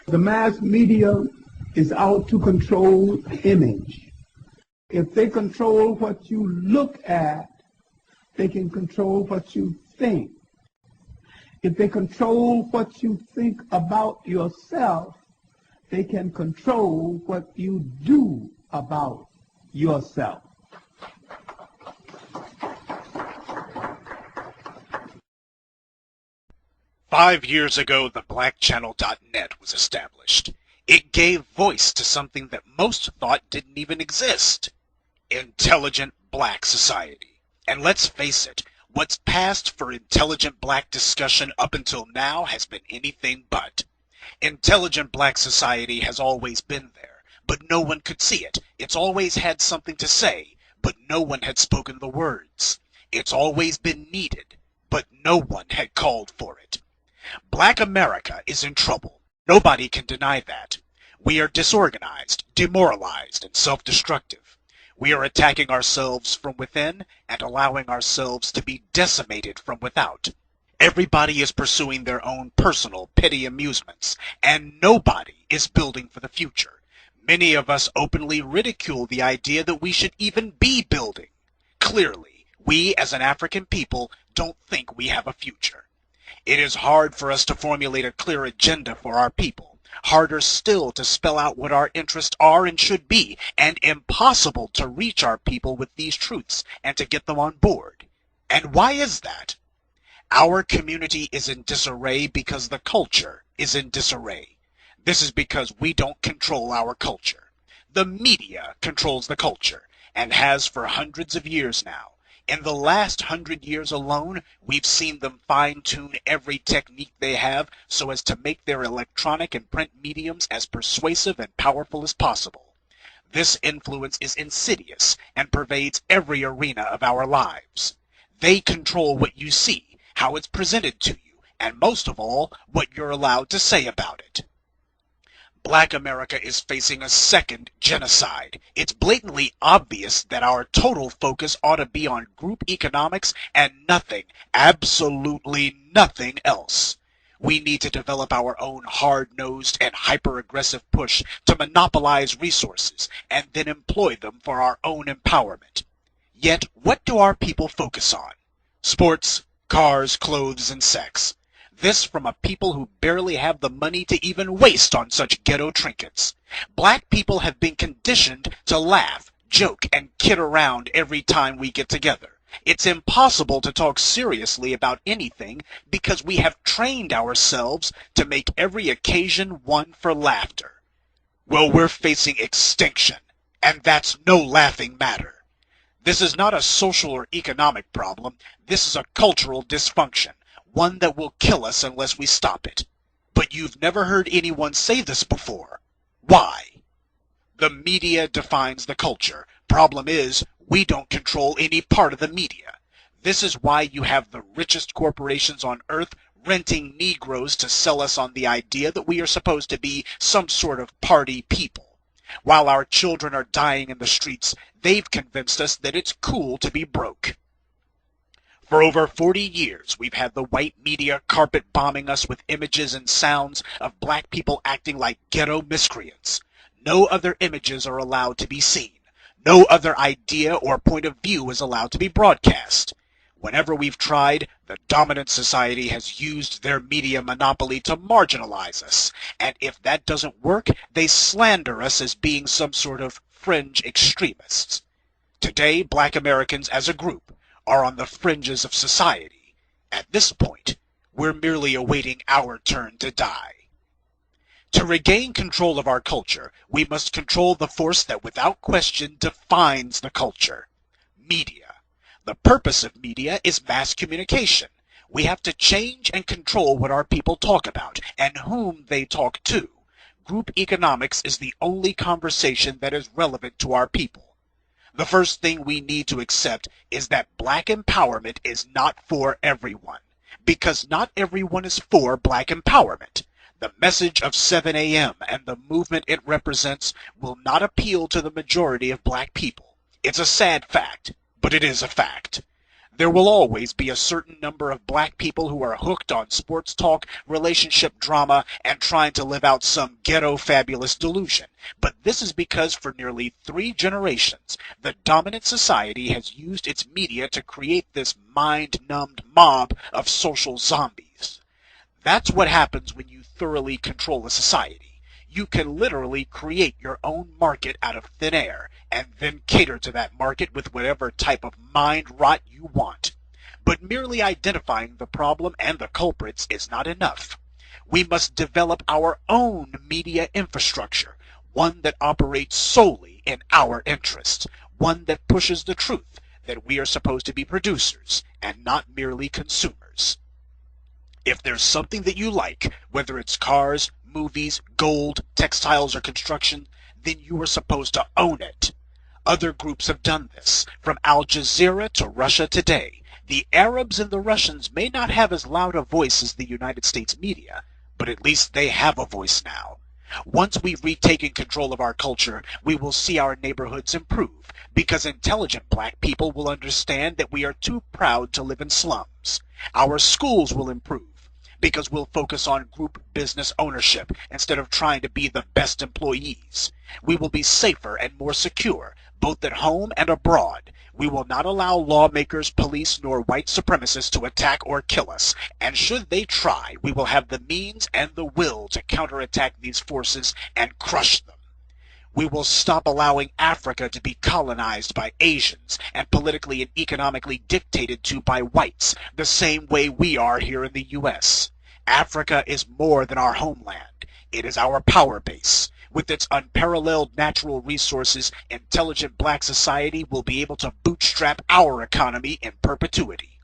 The mass media is out to control image. If they control what you look at, they can control what you think. If they control what you think about yourself, they can control what you do about yourself. "5 years ago, the BlackChannel.net was established. It gave voice to something that most thought didn't even exist. Intelligent Black Society. And let's face it, what's passed for intelligent Black discussion up until now has been anything but. Intelligent Black Society has always been there, but no one could see it. It's always had something to say, but no one had spoken the words. It's always been needed, but no one had called for it. Black America is in trouble. Nobody can deny that. We are disorganized, demoralized, and self-destructive. We are attacking ourselves from within and allowing ourselves to be decimated from without. Everybody is pursuing their own personal, petty amusements, and nobody is building for the future. Many of us openly ridicule the idea that we should even be building. Clearly, we as an African people don't think we have a future. It is hard for us to formulate a clear agenda for our people, harder still to spell out what our interests are and should be, and impossible to reach our people with these truths and to get them on board. And why is that? Our community is in disarray because the culture is in disarray. This is because we don't control our culture. The media controls the culture, and has for hundreds of years now. In the last 100 years alone, we've seen them fine-tune every technique they have so as to make their electronic and print mediums as persuasive and powerful as possible. This influence is insidious and pervades every arena of our lives. They control what you see, how it's presented to you, and most of all, what you're allowed to say about it. Black America is facing a second genocide. It's blatantly obvious that our total focus ought to be on group economics and nothing, absolutely nothing else. We need to develop our own hard-nosed and hyper-aggressive push to monopolize resources and then employ them for our own empowerment. Yet, what do our people focus on? Sports, cars, clothes, and sex. This from a people who barely have the money to even waste on such ghetto trinkets. Black people have been conditioned to laugh, joke, and kid around every time we get together. It's impossible to talk seriously about anything because we have trained ourselves to make every occasion one for laughter. Well, we're facing extinction, and that's no laughing matter. This is not a social or economic problem. This is a cultural dysfunction. One that will kill us unless we stop it. But you've never heard anyone say this before. Why? The media defines the culture. Problem is, we don't control any part of the media. This is why you have the richest corporations on earth renting Negroes to sell us on the idea that we are supposed to be some sort of party people. While our children are dying in the streets, they've convinced us that it's cool to be broke. For over 40 years, we've had the white media carpet bombing us with images and sounds of black people acting like ghetto miscreants. No other images are allowed to be seen. No other idea or point of view is allowed to be broadcast. Whenever we've tried, the dominant society has used their media monopoly to marginalize us, and if that doesn't work, they slander us as being some sort of fringe extremists. Today, Black Americans as a group are on the fringes of society. At this point, we're merely awaiting our turn to die. To regain control of our culture, we must control the force that without question defines the culture: media. The purpose of media is mass communication. We have to change and control what our people talk about and whom they talk to. Group economics is the only conversation that is relevant to our people. The first thing we need to accept is that black empowerment is not for everyone, because not everyone is for black empowerment. The message of 7 a.m. and the movement it represents will not appeal to the majority of black people. It's a sad fact, but it is a fact. There will always be a certain number of black people who are hooked on sports talk, relationship drama, and trying to live out some ghetto fabulous delusion. But this is because for nearly 3 generations, the dominant society has used its media to create this mind-numbed mob of social zombies. That's what happens when you thoroughly control a society. You can literally create your own market out of thin air, and then cater to that market with whatever type of mind rot you want. But merely identifying the problem and the culprits is not enough. We must develop our own media infrastructure, one that operates solely in our interest, one that pushes the truth that we are supposed to be producers and not merely consumers. If there's something that you like, whether it's cars, movies, gold, textiles, or construction, then you are supposed to own it. Other groups have done this, from Al Jazeera to Russia Today. The Arabs and the Russians may not have as loud a voice as the United States media, but at least they have a voice now. Once we've retaken control of our culture, we will see our neighborhoods improve, because intelligent black people will understand that we are too proud to live in slums. Our schools will improve, because we'll focus on group business ownership instead of trying to be the best employees. We will be safer and more secure, both at home and abroad. We will not allow lawmakers, police, nor white supremacists to attack or kill us, and should they try, we will have the means and the will to counterattack these forces and crush them. We will stop allowing Africa to be colonized by Asians and politically and economically dictated to by whites, the same way we are here in the U.S. Africa is more than our homeland. It is our power base. With its unparalleled natural resources, intelligent black society will be able to bootstrap our economy in perpetuity.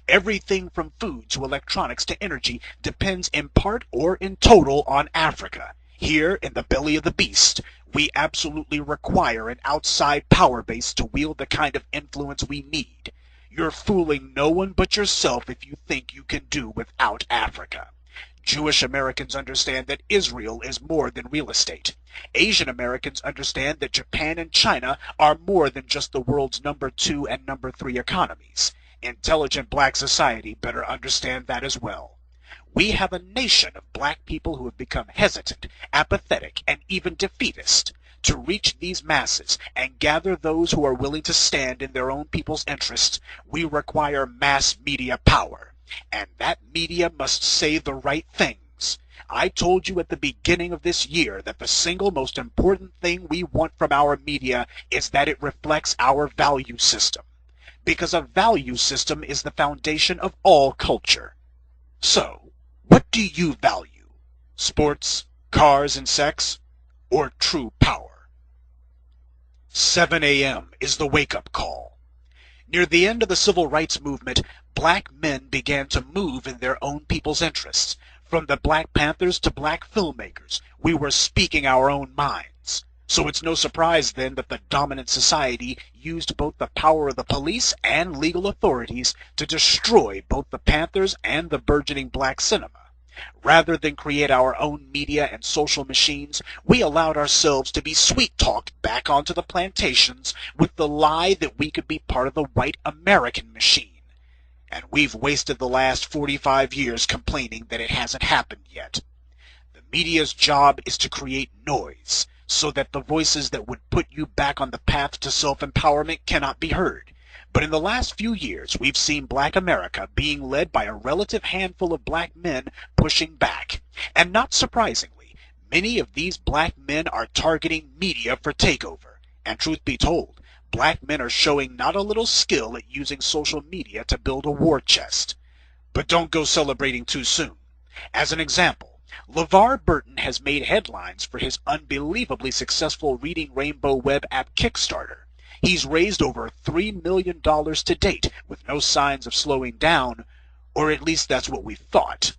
Everything from food to electronics to energy depends in part or in total on Africa. Here, in the belly of the beast, we absolutely require an outside power base to wield the kind of influence we need. You're fooling no one but yourself if you think you can do without Africa. Jewish Americans understand that Israel is more than real estate. Asian Americans understand that Japan and China are more than just the world's number 2 and number 3 economies. Intelligent black society better understand that as well. We have a nation of black people who have become hesitant, apathetic, and even defeatist. To reach these masses and gather those who are willing to stand in their own people's interests, we require mass media power. And that media must say the right things. I told you at the beginning of this year that the single most important thing we want from our media is that it reflects our value system. Because a value system is the foundation of all culture. So, what do you value? Sports, cars, and sex? Or true power? 7 a.m. is the wake-up call. Near the end of the civil rights movement, black men began to move in their own people's interests. From the Black Panthers to black filmmakers, we were speaking our own minds. So it's no surprise then that the dominant society used both the power of the police and legal authorities to destroy both the Panthers and the burgeoning black cinema. Rather than create our own media and social machines, we allowed ourselves to be sweet-talked back onto the plantations with the lie that we could be part of the white American machine. And we've wasted the last 45 years complaining that it hasn't happened yet. The media's job is to create noise, so that the voices that would put you back on the path to self-empowerment cannot be heard. But in the last few years, we've seen black America being led by a relative handful of black men pushing back. And not surprisingly, many of these black men are targeting media for takeover. And truth be told, black men are showing not a little skill at using social media to build a war chest. But don't go celebrating too soon. As an example, LeVar Burton has made headlines for his unbelievably successful Reading Rainbow web app Kickstarter. He's raised over $3 million to date, with no signs of slowing down, or at least that's what we thought.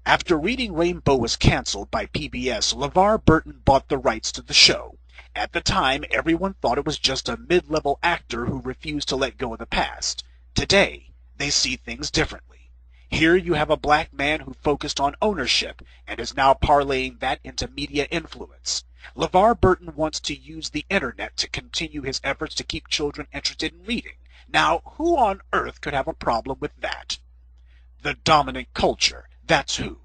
After Reading Rainbow was canceled by PBS, LeVar Burton bought the rights to the show. At the time, everyone thought it was just a mid-level actor who refused to let go of the past. Today, they see things differently. Here you have a black man who focused on ownership and is now parlaying that into media influence. LeVar Burton wants to use the internet to continue his efforts to keep children interested in reading. Now, who on earth could have a problem with that? The dominant culture, that's who.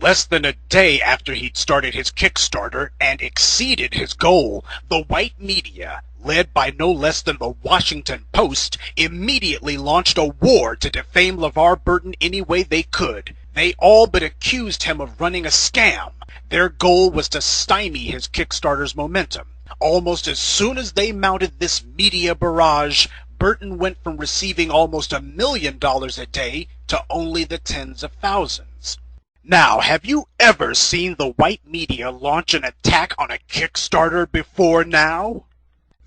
Less than a day after he'd started his Kickstarter and exceeded his goal, the white media, led by no less than the Washington Post, immediately launched a war to defame LeVar Burton any way they could. They all but accused him of running a scam. Their goal was to stymie his Kickstarter's momentum. Almost as soon as they mounted this media barrage, Burton went from receiving almost $1 million a day to only the tens of thousands. Now, have you ever seen the white media launch an attack on a Kickstarter before now?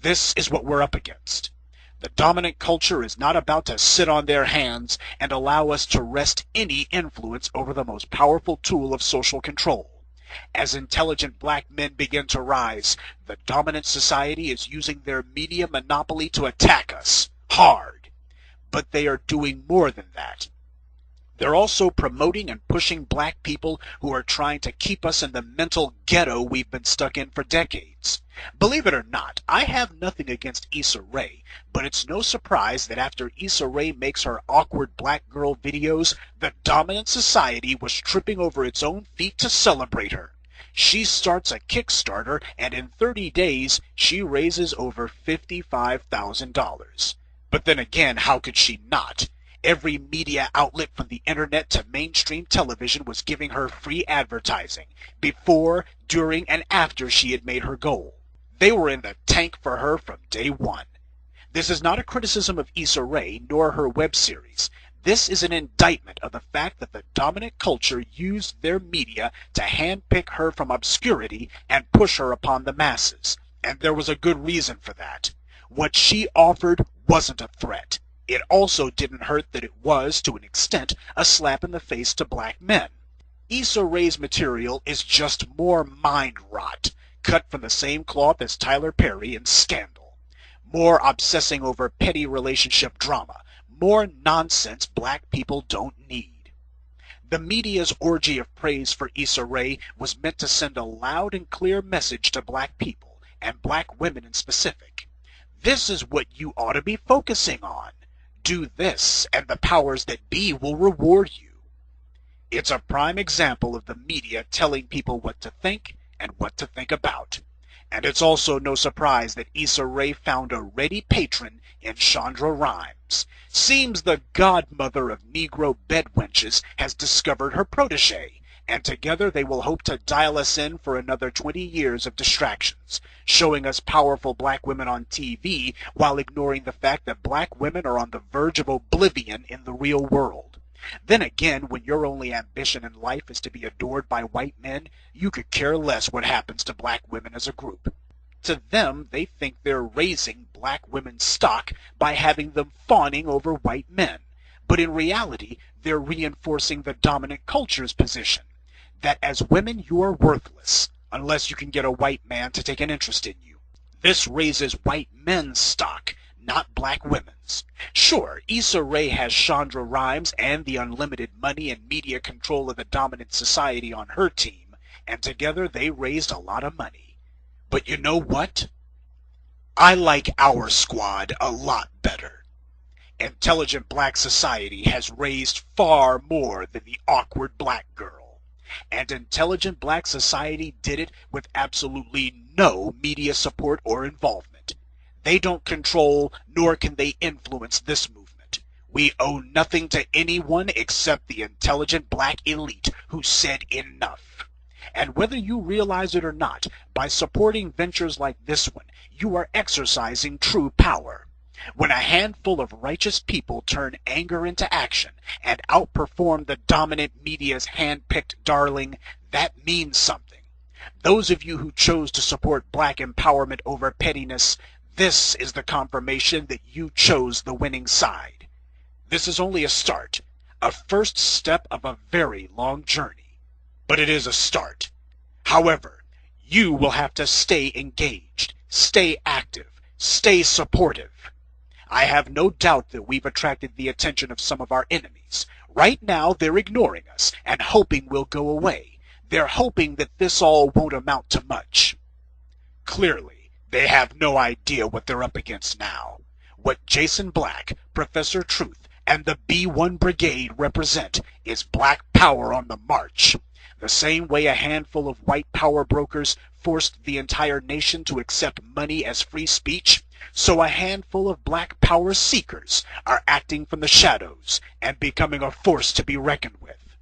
This is what we're up against. The dominant culture is not about to sit on their hands and allow us to wrest any influence over the most powerful tool of social control. As intelligent black men begin to rise, the dominant society is using their media monopoly to attack us, hard. But they are doing more than that. They're also promoting and pushing black people who are trying to keep us in the mental ghetto we've been stuck in for decades. Believe it or not, I have nothing against Issa Rae, but it's no surprise that after Issa Rae makes her awkward black girl videos, the dominant society was tripping over its own feet to celebrate her. She starts a Kickstarter, and in 30 days, she raises over $55,000. But then again, how could she not? Every media outlet from the internet to mainstream television was giving her free advertising, before, during, and after she had made her goal. They were in the tank for her from day one. This is not a criticism of Issa Rae, nor her web series. This is an indictment of the fact that the dominant culture used their media to handpick her from obscurity and push her upon the masses. And there was a good reason for that. What she offered wasn't a threat. It also didn't hurt that it was, to an extent, a slap in the face to black men. Issa Rae's material is just more mind rot, cut from the same cloth as Tyler Perry and Scandal. More obsessing over petty relationship drama. More nonsense black people don't need. The media's orgy of praise for Issa Rae was meant to send a loud and clear message to black people, and black women in specific. This is what you ought to be focusing on. Do this, and the powers that be will reward you. It's a prime example of the media telling people what to think and what to think about. And it's also no surprise that Issa Rae found a ready patron in Shonda Rhimes. Seems the godmother of Negro bedwenches has discovered her protege, and together they will hope to dial us in for another 20 years of distractions, showing us powerful black women on TV while ignoring the fact that black women are on the verge of oblivion in the real world. Then again, when your only ambition in life is to be adored by white men, you could care less what happens to black women as a group. To them, they think they're raising black women's stock by having them fawning over white men. But in reality, they're reinforcing the dominant culture's position, that as women you are worthless, unless you can get a white man to take an interest in you. This raises white men's stock, not black women's. Sure, Issa Rae has Shonda Rhimes and the unlimited money and media control of the dominant society on her team, and together they raised a lot of money. But you know what? I like our squad a lot better. Intelligent black society has raised far more than the awkward black girl. And intelligent black society did it with absolutely no media support or involvement. They don't control, nor can they influence this movement. We owe nothing to anyone except the intelligent black elite who said enough. And whether you realize it or not, by supporting ventures like this one, you are exercising true power. When a handful of righteous people turn anger into action and outperform the dominant media's hand-picked darling, that means something. Those of you who chose to support black empowerment over pettiness, this is the confirmation that you chose the winning side. This is only a start, a first step of a very long journey. But it is a start. However, you will have to stay engaged, stay active, stay supportive. I have no doubt that we've attracted the attention of some of our enemies. Right now, they're ignoring us and hoping we'll go away. They're hoping that this all won't amount to much. Clearly, they have no idea what they're up against now. What Jason Black, Professor Truth, and the B1 Brigade represent is black power on the march. The same way a handful of white power brokers forced the entire nation to accept money as free speech, so a handful of black power seekers are acting from the shadows and becoming a force to be reckoned with.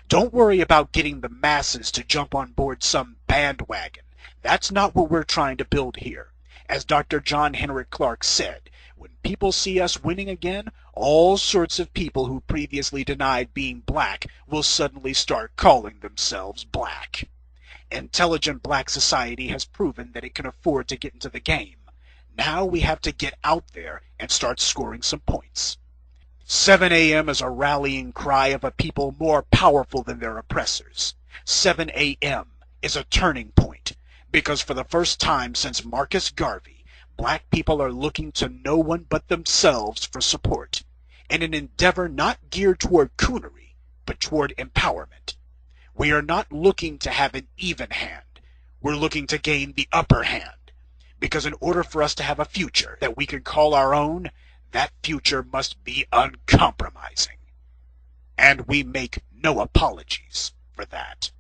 Don't worry about getting the masses to jump on board some bandwagon. That's not what we're trying to build here. As Dr. John Henrik Clarke said, when people see us winning again, all sorts of people who previously denied being black will suddenly start calling themselves black. Intelligent black society has proven that it can afford to get into the game. Now we have to get out there and start scoring some points. 7 a.m. is a rallying cry of a people more powerful than their oppressors. 7 a.m. is a turning point, because for the first time since Marcus Garvey, black people are looking to no one but themselves for support, in an endeavor not geared toward coonery, but toward empowerment. We are not looking to have an even hand. We're looking to gain the upper hand, because in order for us to have a future that we can call our own, that future must be uncompromising. And we make no apologies for that.